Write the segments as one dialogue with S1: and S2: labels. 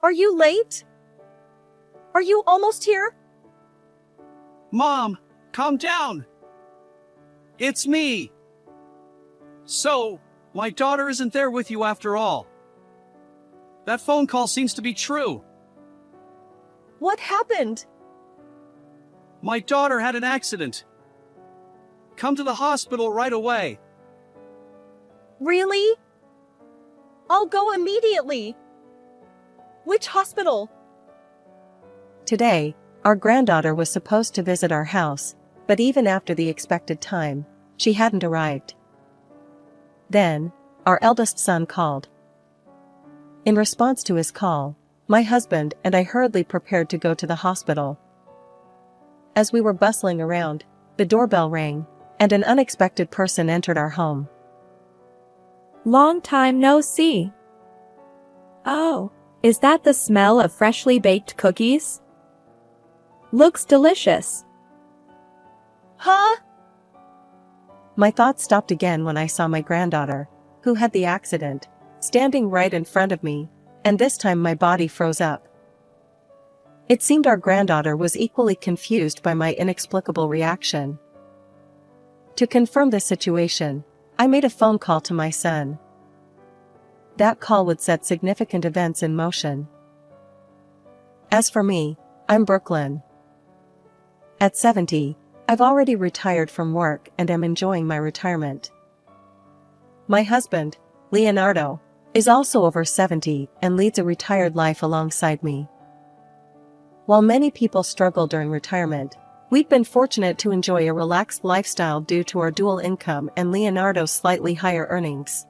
S1: Are you late? Are you almost here?
S2: Mom, calm down. It's me. So, my daughter isn't there with you after all. That phone call seems to be true.
S1: What happened?
S2: My daughter had an accident. Come to the hospital right away.
S1: Really? I'll go immediately. Which hospital?
S3: Today, our granddaughter was supposed to visit our house, but even after the expected time, she hadn't arrived. Then, our eldest son called. In response to his call, my husband and I hurriedly prepared to go to the hospital. As we were bustling around, the doorbell rang, and an unexpected person entered our home.
S4: Long time no see. Oh, is that the smell of freshly baked cookies? Looks delicious.
S1: Huh?
S3: My thoughts stopped again when I saw my granddaughter, who had the accident, standing right in front of me, and this time my body froze up. It seemed our granddaughter was equally confused by my inexplicable reaction. To confirm the situation, I made a phone call to my son. That call would set significant events in motion. As for me, I'm Brooklyn. At 70, I've already retired from work and am enjoying my retirement. My husband, Leonardo, is also over 70 and leads a retired life alongside me. While many people struggle during retirement, we've been fortunate to enjoy a relaxed lifestyle due to our dual income and Leonardo's slightly higher earnings.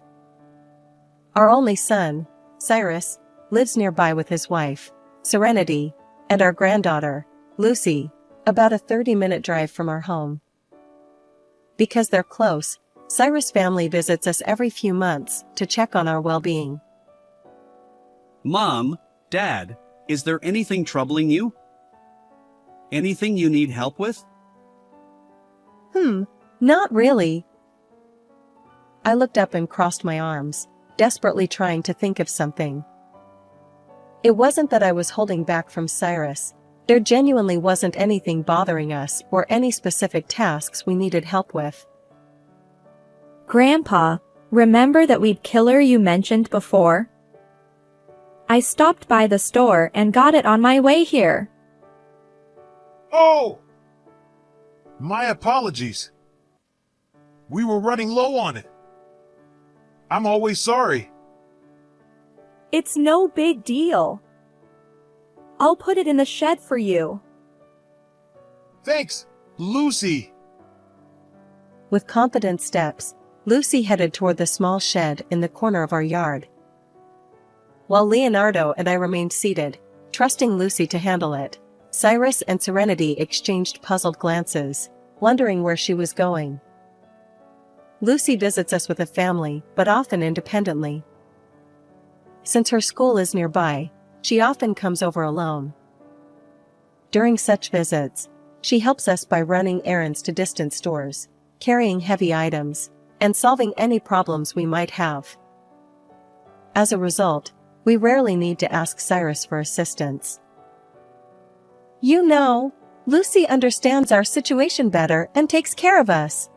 S3: Our only son, Cyrus, lives nearby with his wife, Serenity, and our granddaughter, Lucy, about a 30-minute drive from our home. Because they're close, Cyrus' family visits us every few months to check on our well-being.
S2: Mom, Dad, is there anything troubling you? Anything you need help with?
S3: Not really. I looked up and crossed my arms, desperately trying to think of something. It wasn't that I was holding back from Cyrus. There genuinely wasn't anything bothering us or any specific tasks we needed help with.
S4: Grandpa, remember that weed killer you mentioned before? I stopped by the store and got it on my way here.
S5: Oh! My apologies. We were running low on it. I'm always sorry.
S4: It's no big deal. I'll put it in the shed for you.
S5: Thanks, Lucy.
S3: With confident steps, Lucy headed toward the small shed in the corner of our yard. While Leonardo and I remained seated, trusting Lucy to handle it, Cyrus and Serenity exchanged puzzled glances, wondering where she was going. Lucy visits us with a family, but often independently. Since her school is nearby, she often comes over alone. During such visits, she helps us by running errands to distant stores, carrying heavy items, and solving any problems we might have. As a result, we rarely need to ask Cyrus for assistance. You know, Lucy understands our situation better and takes care of us.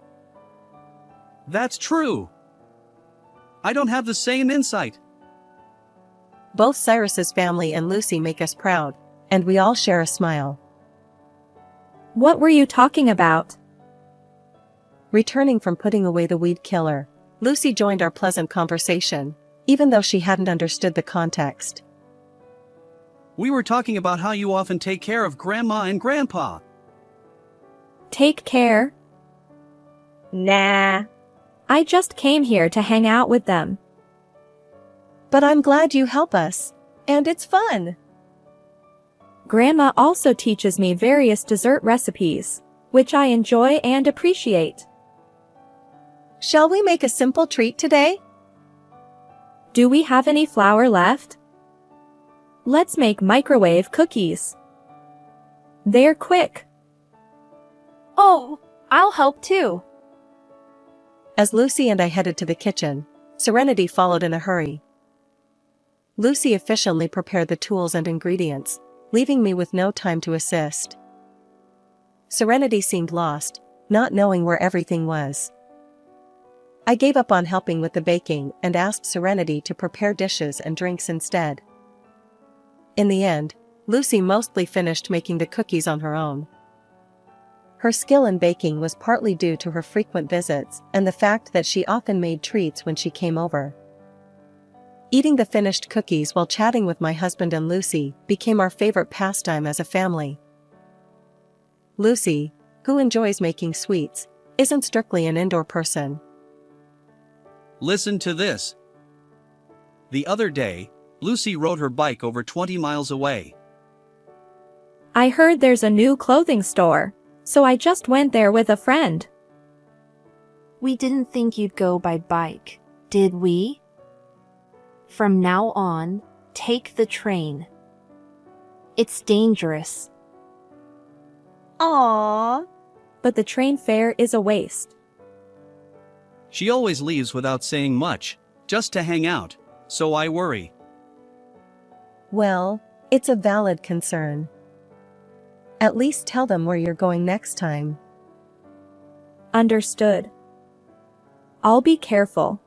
S2: That's true. I don't have the same insight.
S3: Both Cyrus's family and Lucy make us proud, and we all share a smile.
S4: What were you talking about?
S3: Returning from putting away the weed killer, Lucy joined our pleasant conversation, even though she hadn't understood the context.
S2: We were talking about how you often take care of Grandma and Grandpa.
S4: Take care? Nah. I just came here to hang out with them.
S3: But I'm glad you help us, and it's fun.
S4: Grandma also teaches me various dessert recipes, which I enjoy and appreciate.
S3: Shall we make a simple treat today?
S4: Do we have any flour left? Let's make microwave cookies. They're quick.
S1: Oh, I'll help too.
S3: As Lucy and I headed to the kitchen, Serenity followed in a hurry. Lucy efficiently prepared the tools and ingredients, leaving me with no time to assist. Serenity seemed lost, not knowing where everything was. I gave up on helping with the baking and asked Serenity to prepare dishes and drinks instead. In the end, Lucy mostly finished making the cookies on her own. Her skill in baking was partly due to her frequent visits and the fact that she often made treats when she came over. Eating the finished cookies while chatting with my husband and Lucy became our favorite pastime as a family. Lucy, who enjoys making sweets, isn't strictly an indoor person.
S2: Listen to this. The other day, Lucy rode her bike over 20 miles away.
S4: I heard there's a new clothing store, so I just went there with a friend.
S6: We didn't think you'd go by bike, did we? From now on, take the train. It's dangerous.
S1: Aww.
S4: But the train fare is a waste.
S2: She always leaves without saying much, just to hang out, so I worry.
S3: Well, it's a valid concern. At least tell them where you're going next time.
S4: Understood. I'll be careful.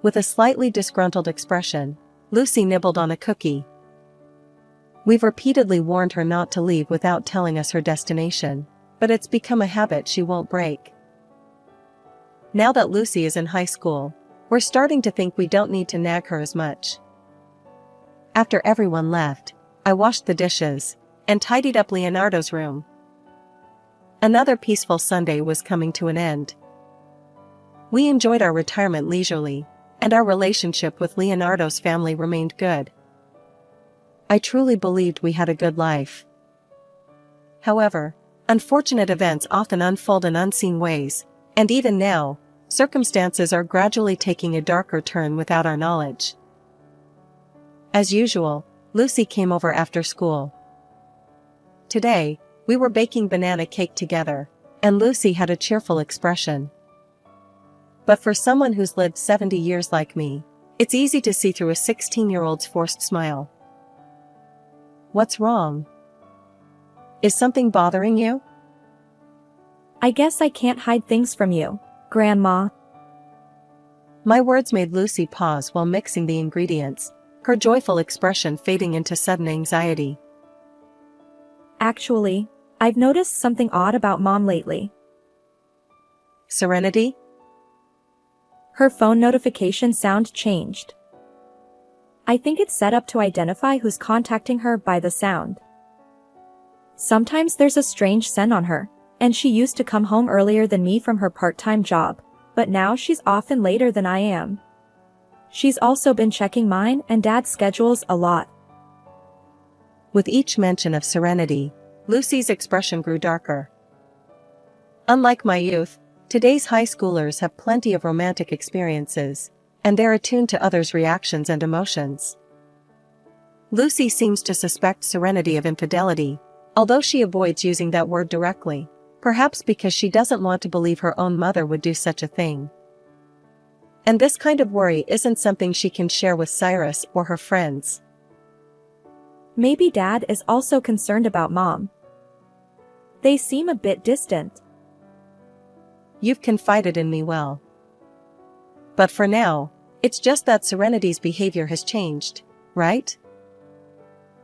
S3: With a slightly disgruntled expression, Lucy nibbled on a cookie. We've repeatedly warned her not to leave without telling us her destination, but it's become a habit she won't break. Now that Lucy is in high school, we're starting to think we don't need to nag her as much. After everyone left, I washed the dishes and tidied up Leonardo's room. Another peaceful Sunday was coming to an end. We enjoyed our retirement leisurely, and our relationship with Leonardo's family remained good. I truly believed we had a good life. However, unfortunate events often unfold in unseen ways, and even now, circumstances are gradually taking a darker turn without our knowledge. As usual, Lucy came over after school. Today, we were baking banana cake together, and Lucy had a cheerful expression. But for someone who's lived 70 years like me, it's easy to see through a 16-year-old's forced smile. What's wrong? Is something bothering you?
S4: I guess I can't hide things from you, Grandma.
S3: My words made Lucy pause while mixing the ingredients, her joyful expression fading into sudden anxiety.
S4: Actually, I've noticed something odd about Mom lately.
S3: Serenity?
S4: Her phone notification sound changed. I think it's set up to identify who's contacting her by the sound. Sometimes there's a strange scent on her, and she used to come home earlier than me from her part-time job, but now she's often later than I am. She's also been checking mine and Dad's schedules a lot.
S3: With each mention of Serenity, Lucy's expression grew darker. Unlike my youth, today's high schoolers have plenty of romantic experiences, and they're attuned to others' reactions and emotions. Lucy seems to suspect Serenity of infidelity, although she avoids using that word directly, perhaps because she doesn't want to believe her own mother would do such a thing. And this kind of worry isn't something she can share with Cyrus or her friends.
S4: Maybe Dad is also concerned about Mom. They seem a bit distant.
S3: You've confided in me well. But for now, it's just that Serenity's behavior has changed, right?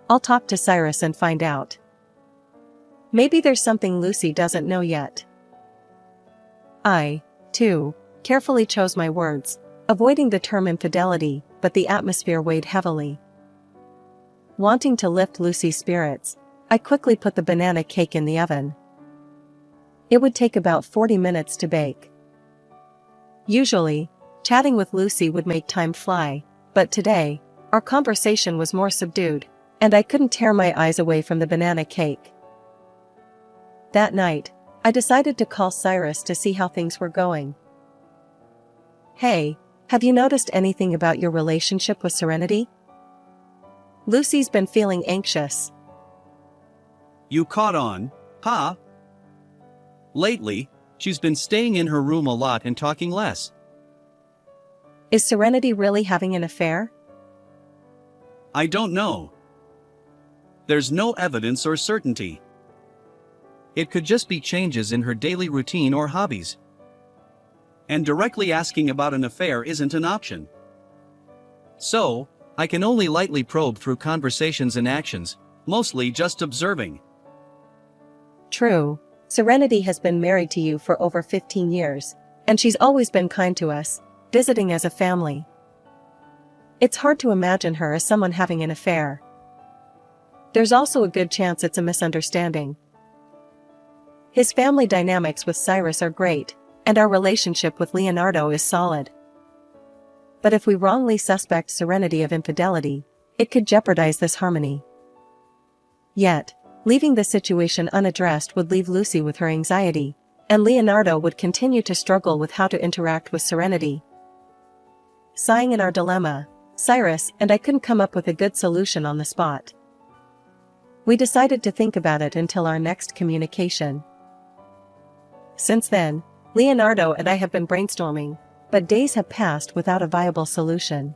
S3: I'll talk to Cyrus and find out. Maybe there's something Lucy doesn't know yet. I, too, carefully chose my words, avoiding the term infidelity, but the atmosphere weighed heavily. Wanting to lift Lucy's spirits, I quickly put the banana cake in the oven. It would take about 40 minutes to bake. Usually, chatting with Lucy would make time fly, but today, our conversation was more subdued, and I couldn't tear my eyes away from the banana cake. That night, I decided to call Cyrus to see how things were going. Hey, have you noticed anything about your relationship with Serenity? Lucy's been feeling anxious.
S2: You caught on, huh? Lately, she's been staying in her room a lot and talking less.
S3: Is Serenity really having an affair?
S2: I don't know. There's no evidence or certainty. It could just be changes in her daily routine or hobbies. And directly asking about an affair isn't an option. So, I can only lightly probe through conversations and actions, mostly just observing.
S3: True, Serenity has been married to you for over 15 years, and she's always been kind to us, visiting as a family. It's hard to imagine her as someone having an affair. There's also a good chance it's a misunderstanding. His family dynamics with Cyrus are great, and our relationship with Leonardo is solid. But if we wrongly suspect Serenity of infidelity, it could jeopardize this harmony. Yet, leaving the situation unaddressed would leave Lucy with her anxiety, and Leonardo would continue to struggle with how to interact with Serenity. Sighing in our dilemma, Cyrus and I couldn't come up with a good solution on the spot. We decided to think about it until our next communication. Since then, Leonardo and I have been brainstorming, but days have passed without a viable solution.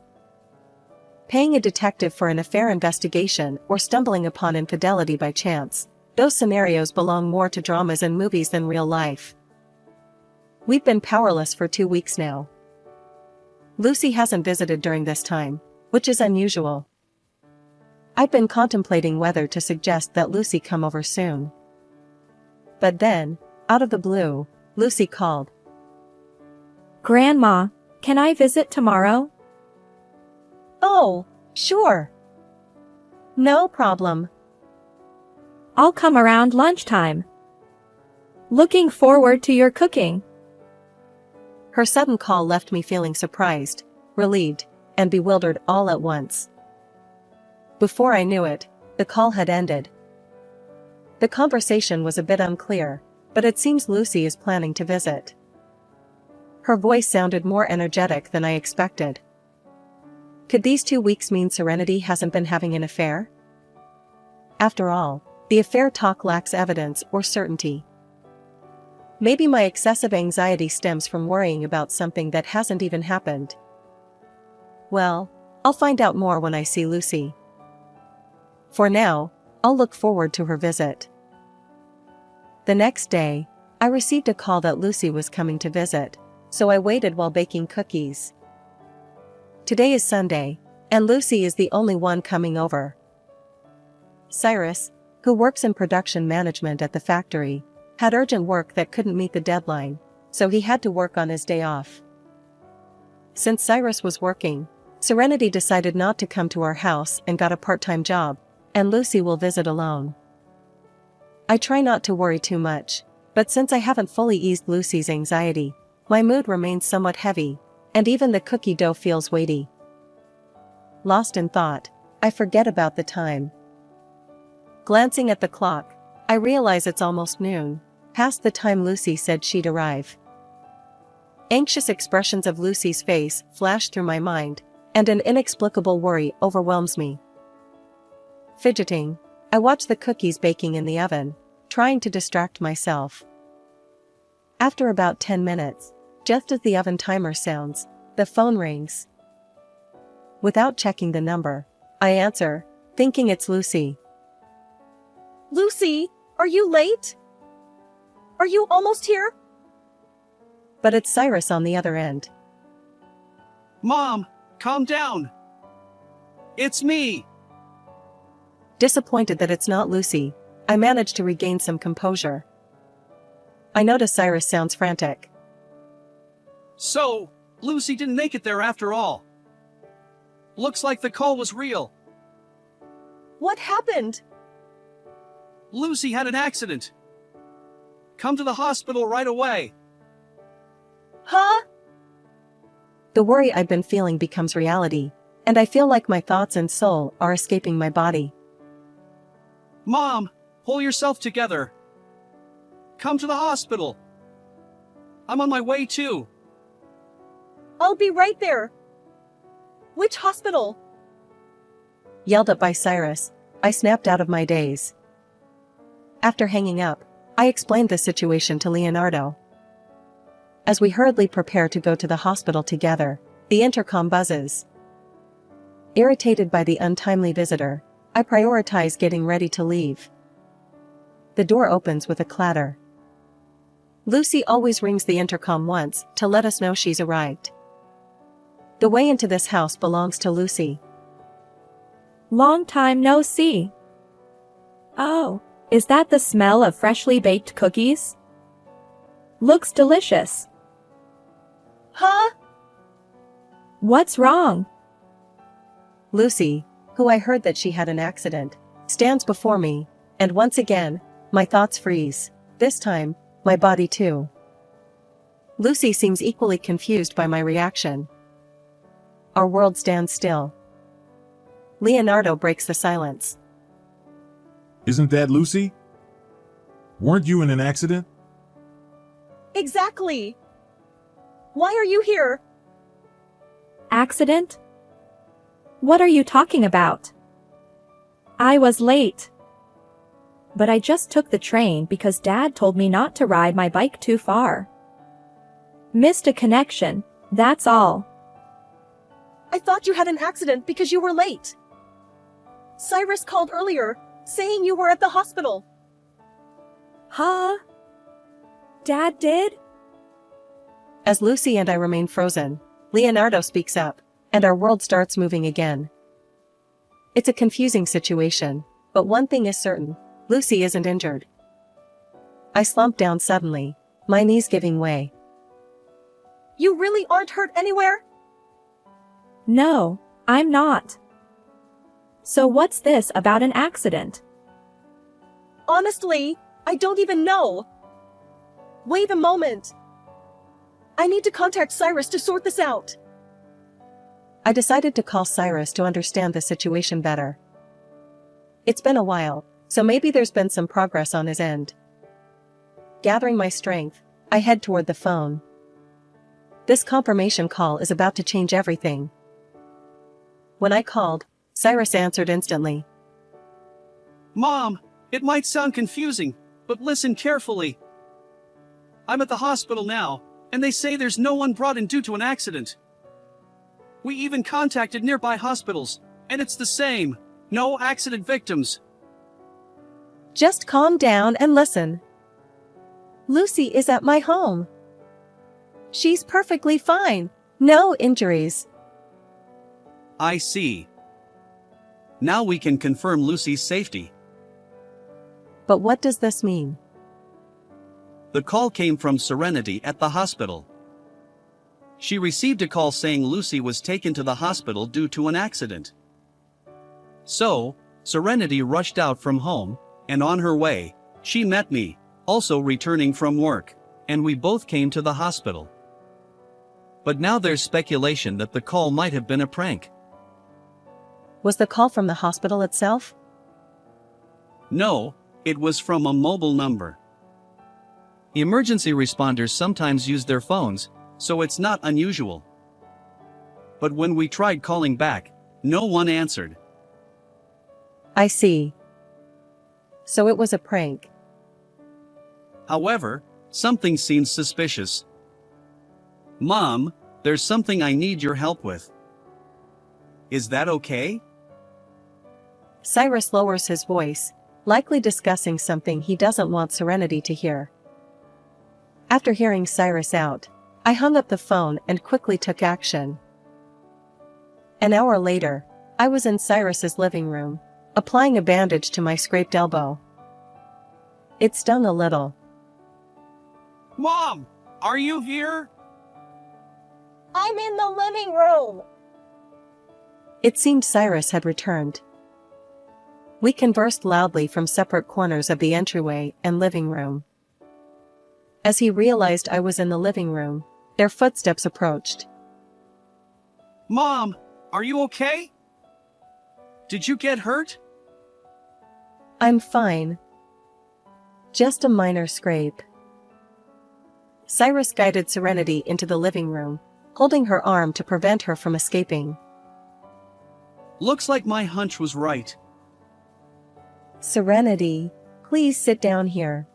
S3: Paying a detective for an affair investigation or stumbling upon infidelity by chance, those scenarios belong more to dramas and movies than real life. We've been powerless for 2 weeks now. Lucy hasn't visited during this time, which is unusual. I've been contemplating whether to suggest that Lucy come over soon. But then, out of the blue, Lucy called.
S4: Grandma, can I visit tomorrow?
S3: Oh, sure. No problem.
S4: I'll come around lunchtime. Looking forward to your cooking.
S3: Her sudden call left me feeling surprised, relieved, and bewildered all at once. Before I knew it, the call had ended. The conversation was a bit unclear, but it seems Lucy is planning to visit. Her voice sounded more energetic than I expected. Could these 2 weeks mean Serenity hasn't been having an affair? After all, the affair talk lacks evidence or certainty. Maybe my excessive anxiety stems from worrying about something that hasn't even happened. Well, I'll find out more when I see Lucy. For now, I'll look forward to her visit. The next day, I received a call that Lucy was coming to visit, so I waited while baking cookies. Today is Sunday, and Lucy is the only one coming over. Cyrus, who works in production management at the factory, had urgent work that couldn't meet the deadline, so he had to work on his day off. Since Cyrus was working, Serenity decided not to come to our house and got a part-time job, and Lucy will visit alone. I try not to worry too much, but since I haven't fully eased Lucy's anxiety, my mood remains somewhat heavy, and even the cookie dough feels weighty. Lost in thought, I forget about the time. Glancing at the clock, I realize it's almost noon, past the time Lucy said she'd arrive. Anxious expressions of Lucy's face flash through my mind, and an inexplicable worry overwhelms me. Fidgeting, I watch the cookies baking in the oven, trying to distract myself. After about 10 minutes, just as the oven timer sounds, the phone rings. Without checking the number, I answer, thinking it's Lucy.
S1: Lucy, are you late? Are you almost here?
S3: But it's Cyrus on the other end.
S2: Mom, calm down. It's me.
S3: Disappointed that it's not Lucy, I manage to regain some composure. I notice Cyrus sounds frantic.
S2: So, Lucy didn't make it there after all. Looks like the call was real.
S1: What happened?
S2: Lucy had an accident. Come to the hospital right away.
S1: Huh?
S3: The worry I've been feeling becomes reality, and I feel like my thoughts and soul are escaping my body.
S2: Mom, pull yourself together. Come to the hospital. I'm on my way too.
S1: I'll be right there. Which hospital?
S3: Yelled at by Cyrus, I snapped out of my daze. After hanging up, I explained the situation to Leonardo. As we hurriedly prepare to go to the hospital together, the intercom buzzes. Irritated by the untimely visitor, I prioritize getting ready to leave. The door opens with a clatter. Lucy always rings the intercom once to let us know she's arrived. The way into this house belongs to Lucy.
S4: Long time no see. Oh, is that the smell of freshly baked cookies? Looks delicious.
S1: Huh?
S4: What's wrong?
S3: Lucy, who I heard that she had an accident, stands before me, and once again, my thoughts freeze. This time, my body too. Lucy seems equally confused by my reaction. Our world stands still. Leonardo breaks the silence.
S5: Isn't that Lucy? Weren't you in an accident?
S1: Exactly. Why are you here?
S4: Accident? What are you talking about? I was late. But I just took the train because Dad told me not to ride my bike too far. Missed a connection, that's all.
S1: I thought you had an accident because you were late. Cyrus called earlier, saying you were at the hospital.
S4: Huh? Dad did?
S3: As Lucy and I remain frozen, Leonardo speaks up, and our world starts moving again. It's a confusing situation, but one thing is certain, Lucy isn't injured. I slump down suddenly, my knees giving way.
S1: You really aren't hurt anywhere?
S4: No, I'm not. So what's this about an accident?
S1: Honestly, I don't even know. Wait a moment. I need to contact Cyrus to sort this out.
S3: I decided to call Cyrus to understand the situation better. It's been a while, so maybe there's been some progress on his end. Gathering my strength, I head toward the phone. This confirmation call is about to change everything. When I called, Cyrus answered instantly.
S2: Mom, it might sound confusing, but listen carefully. I'm at the hospital now, and they say there's no one brought in due to an accident. We even contacted nearby hospitals, and it's the same. No accident victims.
S3: Just calm down and listen. Lucy is at my home. She's perfectly fine. No injuries.
S2: I see. Now we can confirm Lucy's safety.
S3: But what does this mean?
S2: The call came from Serenity at the hospital. She received a call saying Lucy was taken to the hospital due to an accident. So, Serenity rushed out from home, and on her way, she met me, also returning from work, and we both came to the hospital. But now there's speculation that the call might have been a prank.
S3: Was the call from the hospital itself?
S2: No, it was from a mobile number. Emergency responders sometimes use their phones, so it's not unusual. But when we tried calling back, no one answered.
S3: I see. So it was a prank.
S2: However, something seems suspicious. Mom, there's something I need your help with. Is that okay?
S3: Cyrus lowers his voice, likely discussing something he doesn't want Serenity to hear. After hearing Cyrus out, I hung up the phone and quickly took action. An hour later, I was in Cyrus's living room, applying a bandage to my scraped elbow. It stung a little.
S2: Mom, are you here?
S1: I'm in the living room.
S3: It seemed Cyrus had returned. We conversed loudly from separate corners of the entryway and living room. As he realized I was in the living room, their footsteps approached.
S2: Mom, are you okay? Did you get hurt?
S3: I'm fine. Just a minor scrape. Cyrus guided Serenity into the living room, holding her arm to prevent her from escaping.
S2: Looks like my hunch was right.
S3: Serenity, please sit down here.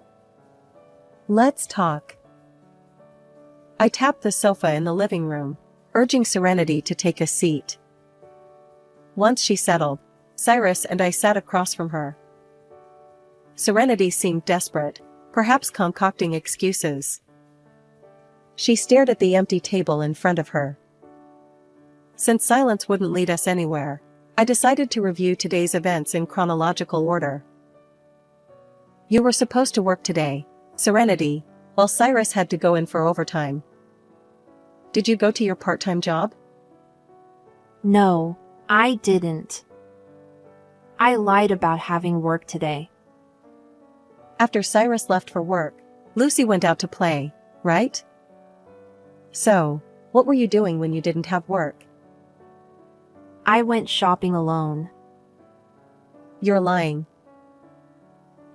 S3: Let's talk. I tapped the sofa in the living room, urging Serenity to take a seat. Once she settled, Cyrus and I sat across from her. Serenity seemed desperate, perhaps concocting excuses. She stared at the empty table in front of her. Since silence wouldn't lead us anywhere, I decided to review today's events in chronological order. You were supposed to work today, Serenity, while Cyrus had to go in for overtime. Did you go to your part-time job?
S6: No, I didn't. I lied about having work today.
S3: After Cyrus left for work, Lucy went out to play, right? So, what were you doing when you didn't have work?
S6: I went shopping alone.
S3: You're lying.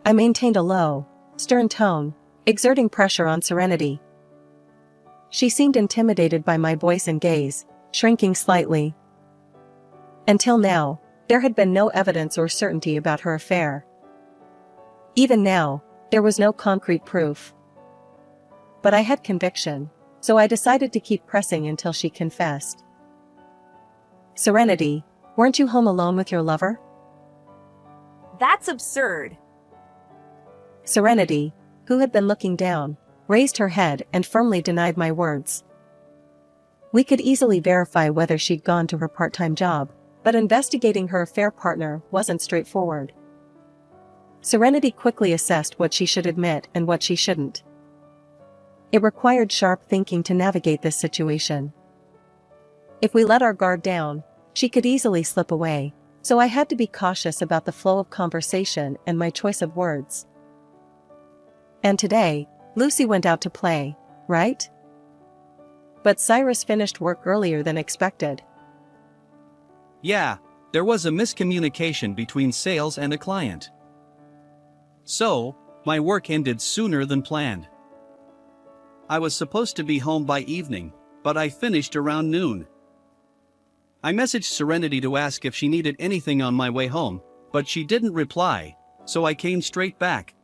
S3: I maintained a low, stern tone, exerting pressure on Serenity. She seemed intimidated by my voice and gaze, shrinking slightly. Until now, there had been no evidence or certainty about her affair. Even now, there was no concrete proof. But I had conviction, so I decided to keep pressing until she confessed. Serenity, weren't you home alone with your lover?
S6: That's absurd.
S3: Serenity, who had been looking down, raised her head and firmly denied my words. We could easily verify whether she'd gone to her part-time job, but investigating her affair partner wasn't straightforward. Serenity quickly assessed what she should admit and what she shouldn't. It required sharp thinking to navigate this situation. If we let our guard down, she could easily slip away, so I had to be cautious about the flow of conversation and my choice of words. And today, Lucy went out to play, right? But Cyrus finished work earlier than expected.
S2: Yeah, there was a miscommunication between sales and a client. So, my work ended sooner than planned. I was supposed to be home by evening, but I finished around noon. I messaged Serenity to ask if she needed anything on my way home, but she didn't reply, so I came straight back.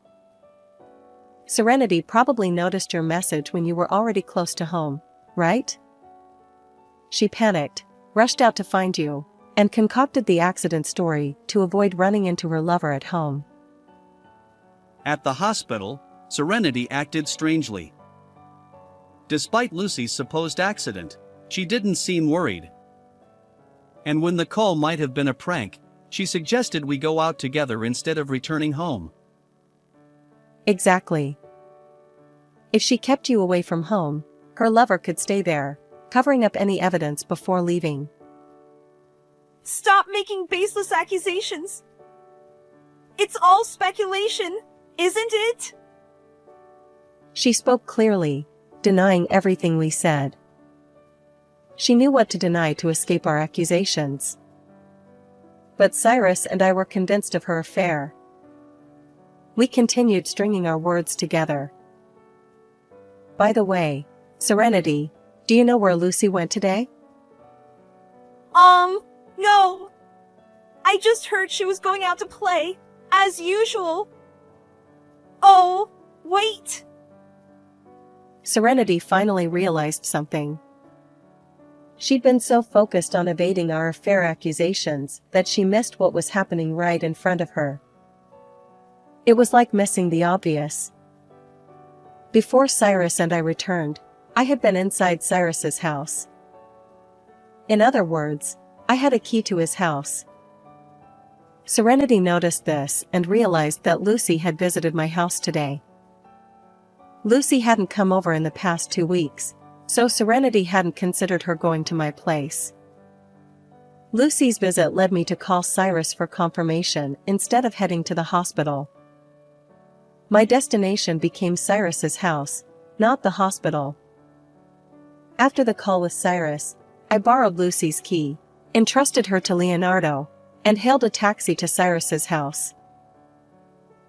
S3: Serenity probably noticed your message when you were already close to home, right? She panicked, rushed out to find you, and concocted the accident story to avoid running into her lover at home.
S2: At the hospital, Serenity acted strangely. Despite Lucy's supposed accident, she didn't seem worried. And when the call might have been a prank, she suggested we go out together instead of returning home.
S3: Exactly. If she kept you away from home, her lover could stay there, covering up any evidence before leaving.
S1: Stop making baseless accusations. It's all speculation, isn't it?
S3: She spoke clearly, denying everything we said. She knew what to deny to escape our accusations. But Cyrus and I were convinced of her affair. We continued stringing our words together. By the way, Serenity, do you know where Lucy went today?
S1: No. I just heard she was going out to play, as usual. Oh, wait.
S3: Serenity finally realized something. She'd been so focused on evading our affair accusations that she missed what was happening right in front of her. It was like missing the obvious. Before Cyrus and I returned, I had been inside Cyrus's house. In other words, I had a key to his house. Serenity noticed this and realized that Lucy had visited my house today. Lucy hadn't come over in the past 2 weeks, so Serenity hadn't considered her going to my place. Lucy's visit led me to call Cyrus for confirmation instead of heading to the hospital. My destination became Cyrus's house, not the hospital. After the call with Cyrus, I borrowed Lucy's key, entrusted her to Leonardo, and hailed a taxi to Cyrus's house.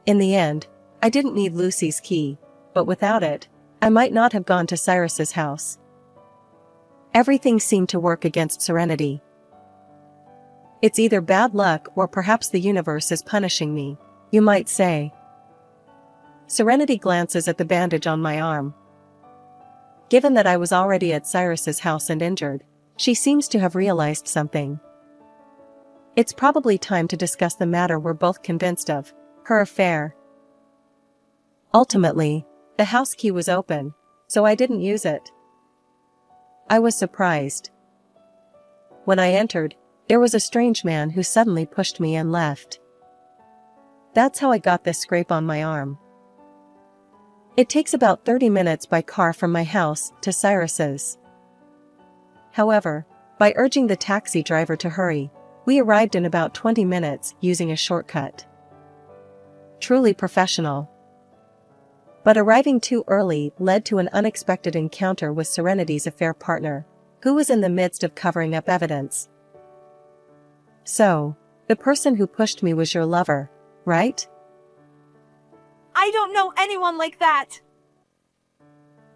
S3: In the end, I didn't need Lucy's key, but without it, I might not have gone to Cyrus's house. Everything seemed to work against Serenity. It's either bad luck or perhaps the universe is punishing me, you might say. Serenity glances at the bandage on my arm. Given that I was already at Cyrus's house and injured, she seems to have realized something. It's probably time to discuss the matter we're both convinced of, her affair. Ultimately, the house key was open, so I didn't use it. I was surprised. When I entered, there was a strange man who suddenly pushed me and left. That's how I got this scrape on my arm. It takes about 30 minutes by car from my house to Cyrus's. However, by urging the taxi driver to hurry, we arrived in about 20 minutes using a shortcut. Truly professional. But arriving too early led to an unexpected encounter with Serenity's affair partner, who was in the midst of covering up evidence. So, the person who pushed me was your lover, right?
S1: I don't know anyone like that.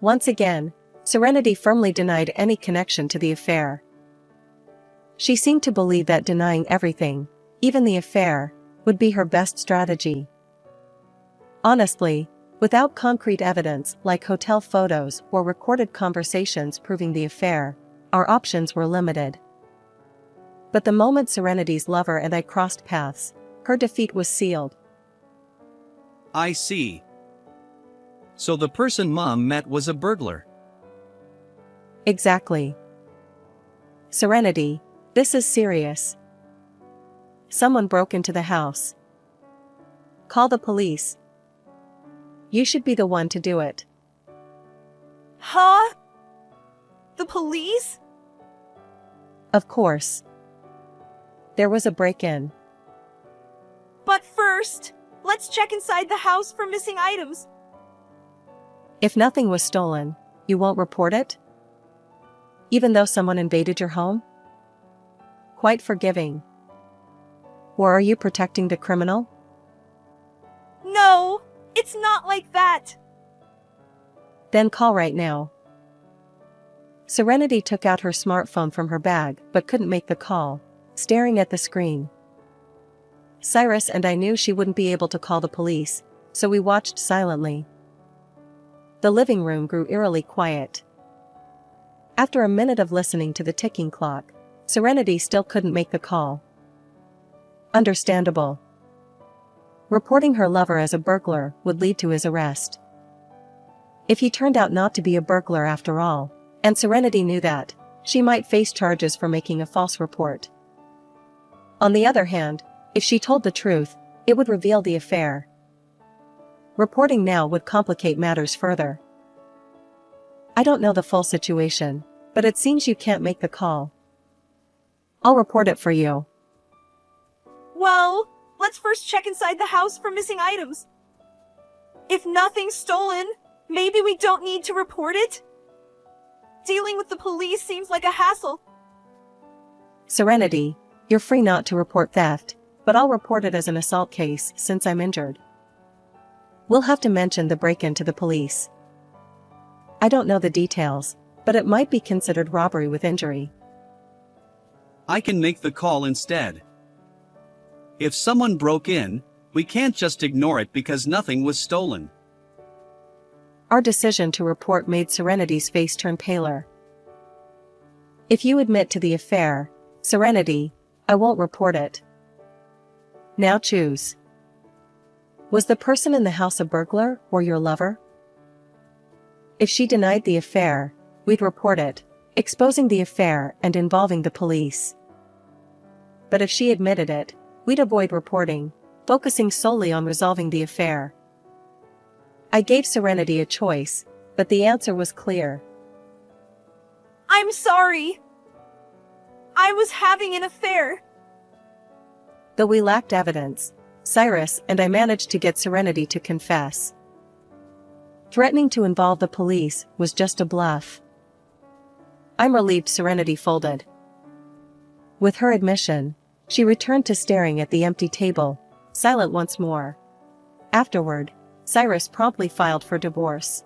S3: Once again, Serenity firmly denied any connection to the affair. She seemed to believe that denying everything, even the affair, would be her best strategy. Honestly, without concrete evidence like hotel photos or recorded conversations proving the affair, our options were limited. But the moment Serenity's lover and I crossed paths, her defeat was sealed.
S2: I see. So the person Mom met was a burglar.
S3: Exactly. Serenity, this is serious. Someone broke into the house. Call the police. You should be the one to do it.
S1: Huh? The police?
S3: Of course. There was a break-in.
S1: But first, let's check inside the house for missing items.
S3: If nothing was stolen, you won't report it? Even though someone invaded your home? Quite forgiving. Or are you protecting the criminal?
S1: No, it's not like that.
S3: Then call right now. Serenity took out her smartphone from her bag but couldn't make the call, staring at the screen. Cyrus and I knew she wouldn't be able to call the police, so we watched silently. The living room grew eerily quiet. After a minute of listening to the ticking clock, Serenity still couldn't make the call. Understandable. Reporting her lover as a burglar would lead to his arrest. If he turned out not to be a burglar after all, and Serenity knew that, she might face charges for making a false report. On the other hand, if she told the truth, it would reveal the affair. Reporting now would complicate matters further. I don't know the full situation, but it seems you can't make the call. I'll report it for you.
S1: Well, let's first check inside the house for missing items. If nothing's stolen, maybe we don't need to report it? Dealing with the police seems like a hassle.
S3: Serenity, you're free not to report theft, but I'll report it as an assault case since I'm injured. We'll have to mention the break-in to the police. I don't know the details, but it might be considered robbery with injury.
S2: I can make the call instead. If someone broke in, we can't just ignore it because nothing was stolen.
S3: Our decision to report made Serenity's face turn paler. If you admit to the affair, Serenity, I won't report it. Now choose. Was the person in the house a burglar or your lover? If she denied the affair, we'd report it, exposing the affair and involving the police. But if she admitted it, we'd avoid reporting, focusing solely on resolving the affair. I gave Serenity a choice, but the answer was clear.
S1: I'm sorry. I was having an affair.
S3: Though we lacked evidence, Cyrus and I managed to get Serenity to confess. Threatening to involve the police was just a bluff. I'm relieved Serenity folded. With her admission, she returned to staring at the empty table, silent once more. Afterward, Cyrus promptly filed for divorce.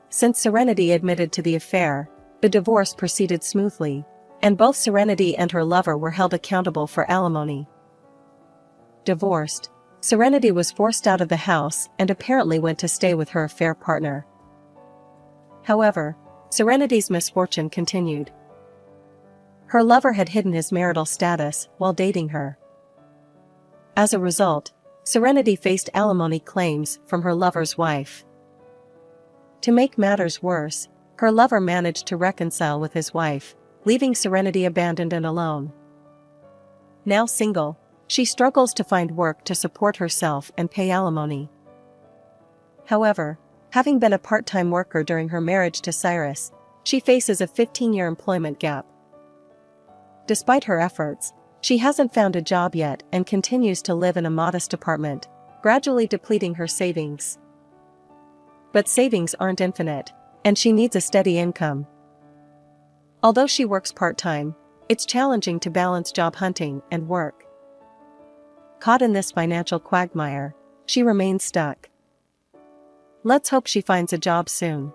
S3: Since Serenity admitted to the affair, the divorce proceeded smoothly, and both Serenity and her lover were held accountable for alimony. Divorced, Serenity was forced out of the house and apparently went to stay with her affair partner. However, Serenity's misfortune continued. Her lover had hidden his marital status while dating her. As a result, Serenity faced alimony claims from her lover's wife. To make matters worse, her lover managed to reconcile with his wife, leaving Serenity abandoned and alone. Now single, she struggles to find work to support herself and pay alimony. However, having been a part-time worker during her marriage to Cyrus, she faces a 15-year employment gap. Despite her efforts, she hasn't found a job yet and continues to live in a modest apartment, gradually depleting her savings. But savings aren't infinite, and she needs a steady income. Although she works part-time, it's challenging to balance job hunting and work. Caught in this financial quagmire, she remains stuck. Let's hope she finds a job soon.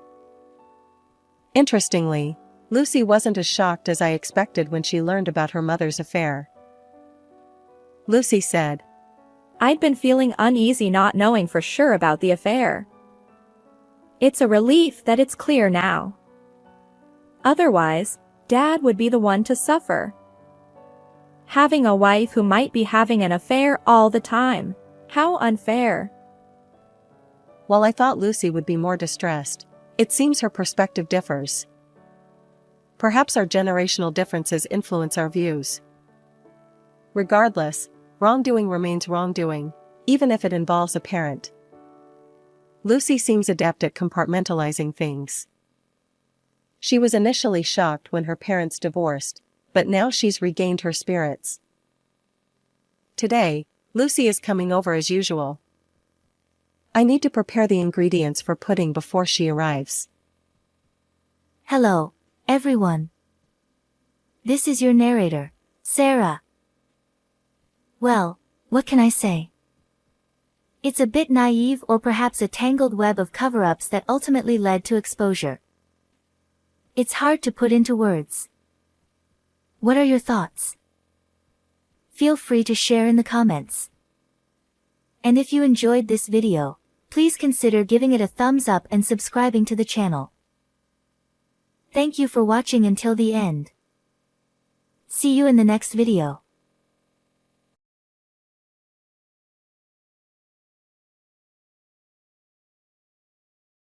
S3: Interestingly, Lucy wasn't as shocked as I expected when she learned about her mother's affair. Lucy said,
S4: "I'd been feeling uneasy not knowing for sure about the affair. It's a relief that it's clear now. Otherwise, Dad would be the one to suffer. Having a wife who might be having an affair all the time. How unfair."
S3: While I thought Lucy would be more distressed, it seems her perspective differs. Perhaps our generational differences influence our views. Regardless, wrongdoing remains wrongdoing, even if it involves a parent. Lucy seems adept at compartmentalizing things. She was initially shocked when her parents divorced, but now she's regained her spirits. Today, Lucy is coming over as usual. I need to prepare the ingredients for pudding before she arrives.
S7: Hello, everyone. This is your narrator, Sarah. Well, what can I say? It's a bit naive or perhaps a tangled web of cover-ups that ultimately led to exposure. It's hard to put into words. What are your thoughts? Feel free to share in the comments. And if you enjoyed this video, please consider giving it a thumbs up and subscribing to the channel. Thank you for watching until the end. See you in the next video.